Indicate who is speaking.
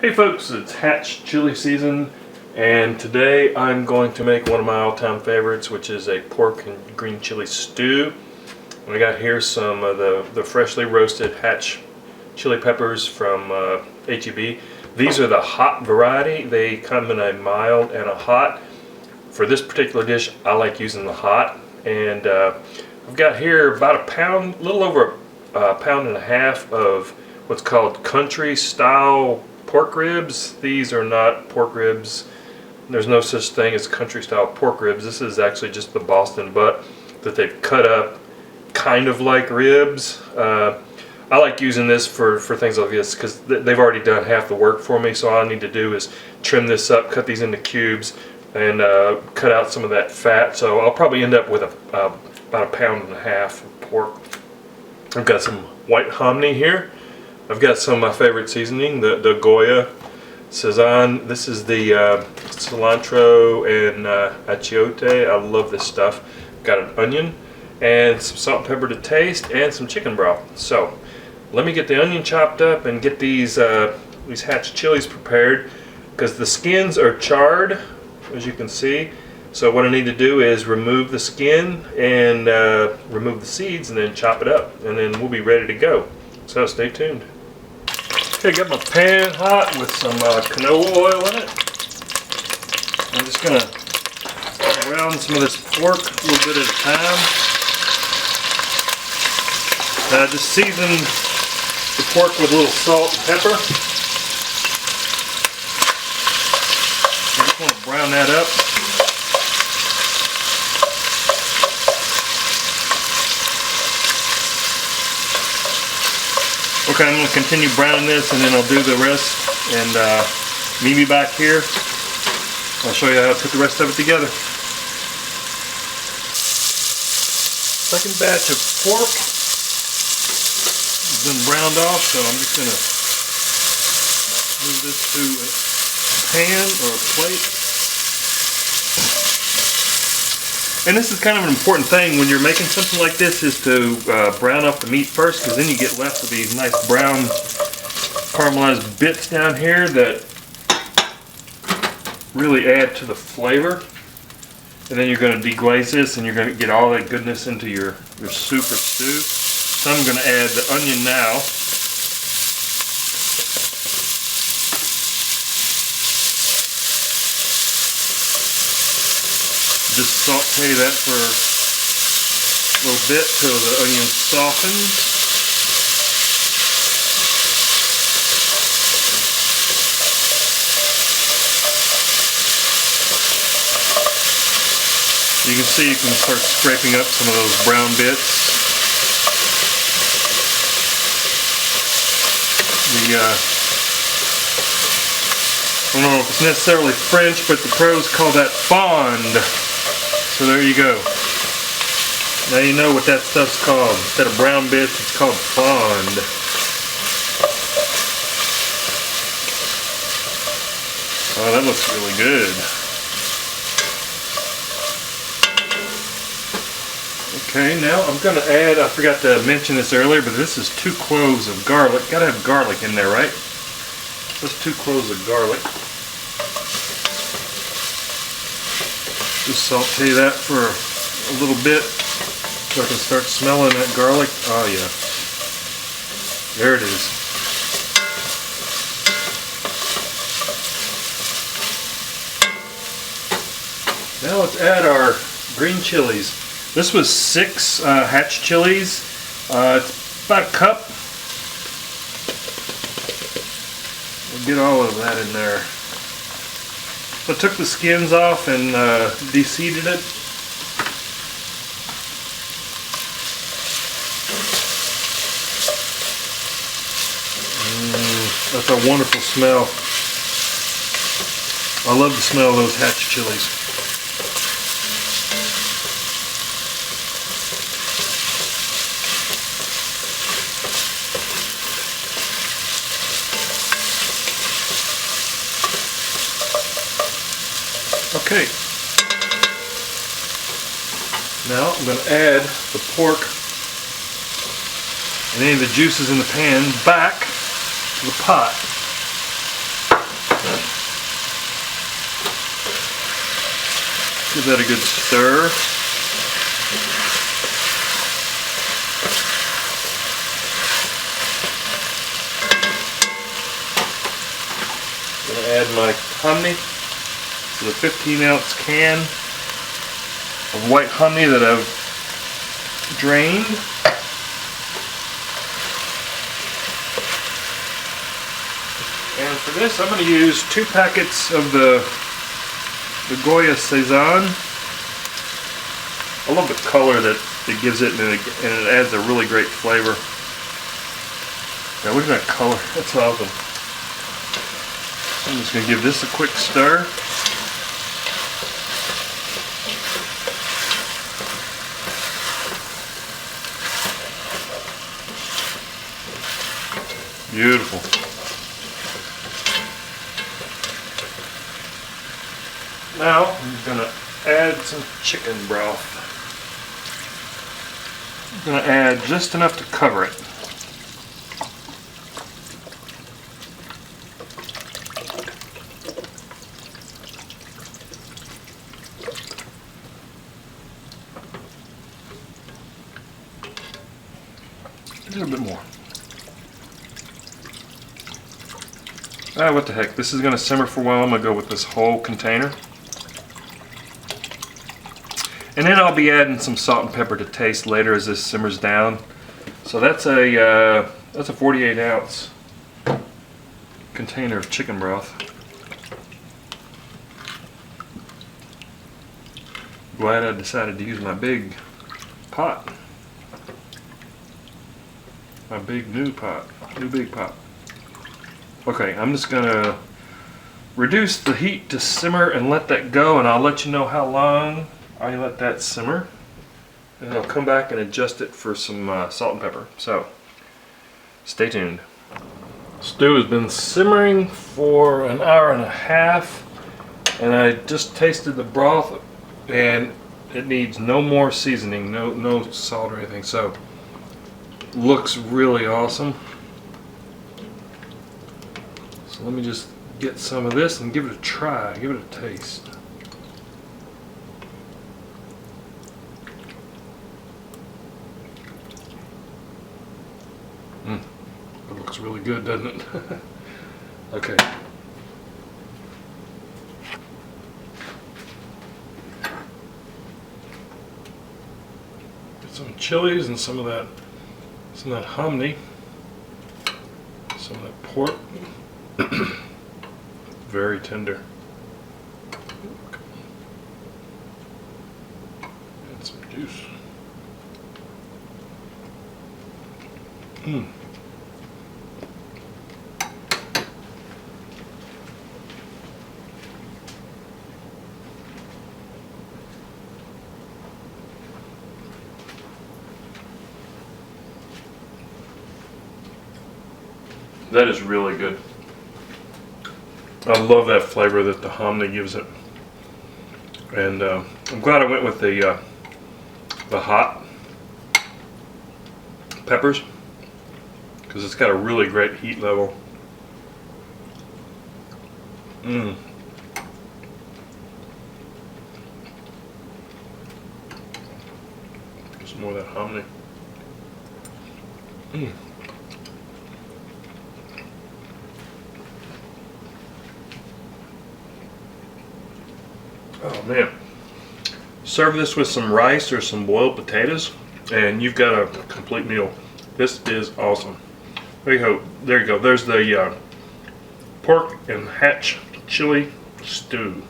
Speaker 1: Hey folks, it's Hatch Chili season, and today I'm going to make one of my all-time favorites, which is a pork and green chili stew. I got here some of the freshly roasted Hatch chili peppers from HEB. These are the hot variety. They come in a mild and a hot. For this particular dish, I like using the hot, and I've got here about a pound, a little over a pound and a half of what's called country style pork ribs. These are not pork ribs. There's no such thing as country style pork ribs. This is actually just the Boston butt that they've cut up kind of like ribs. I like using this for things like this because they've already done half the work for me, so all I need to do is trim this up, cut these into cubes, and cut out some of that fat. So I'll probably end up with about a pound and a half of pork. I've got some white hominy here. I've got some of my favorite seasoning, the Goya Sazon. This is the cilantro and Achiote. I love this stuff. Got an onion and some salt and pepper to taste and some chicken broth. So let me get the onion chopped up and get these Hatch chilies prepared, because the skins are charred, as you can see. So what I need to do is remove the skin and remove the seeds and then chop it up, and then we'll be ready to go. So stay tuned. Okay, got my pan hot with some canola oil in it. I'm just going to brown some of this pork a little bit at a time. Just season the pork with a little salt and pepper. I just want to brown that up. Okay, I'm going to continue browning this, and then I'll do the rest, and meet me back here. I'll show you how to put the rest of it together. Second batch of pork has been browned off, so I'm just going to move this to a pan or a plate. And this is kind of an important thing when you're making something like this, is to brown up the meat first, because then you get left with these nice brown caramelized bits down here that really add to the flavor. And then you're going to deglaze this, and you're going to get all that goodness into your soup or stew. So I'm going to add the onion now. Just saute that for a little bit till the onion softens. You can see you can start scraping up some of those brown bits. I don't know if it's necessarily French, but the pros call that fond. So there you go. Now you know what that stuff's called. Instead of brown bits, it's called fond. Oh, that looks really good. Okay, now I'm going to add, I forgot to mention this earlier, but this is 2 cloves of garlic. Gotta have garlic in there, right? That's 2 cloves of garlic. Just saute that for a little bit so I can start smelling that garlic. Oh yeah, there it is. Now let's add our green chilies. This was 6 Hatch chilies. It's about a cup. We'll get all of that in there. So I took the skins off and de-seeded it. That's a wonderful smell. I love the smell of those Hatch chilies. Okay, now I'm going to add the pork and any of the juices in the pan back to the pot. Give that a good stir. I'm gonna add my hominy. This is a 15-ounce can of white hominy that I've drained. And for this, I'm going to use 2 packets of the Goya Saison. I love the color that it gives it, and it adds a really great flavor. Now look at that color, that's awesome. I'm just going to give this a quick stir. Beautiful. Now I'm going to add some chicken broth. I'm going to add just enough to cover it. A little bit more. Ah, what the heck. This is going to simmer for a while. I'm going to go with this whole container. And then I'll be adding some salt and pepper to taste later as this simmers down. So that's a 48-ounce container of chicken broth. Glad I decided to use my big pot. My big new pot. New big pot. Okay, I'm just gonna reduce the heat to simmer and let that go, and I'll let you know how long I let that simmer, and I'll come back and adjust it for some salt and pepper. So, stay tuned. Stew has been simmering for an hour and a half, and I just tasted the broth, and it needs no more seasoning, no salt or anything. So, looks really awesome. So let me just get some of this and give it a try, give it a taste. It looks really good, doesn't it? Okay. Get some chilies and some of that hominy, some of that pork. Very tender. Add some juice. That is really good. I love that flavor that the hominy gives it, and I'm glad I went with the hot peppers because it's got a really great heat level. Get some more of that hominy. Oh man. Serve this with some rice or some boiled potatoes and you've got a complete meal. This is awesome. There you go. There you go. There's the pork and Hatch chili stew.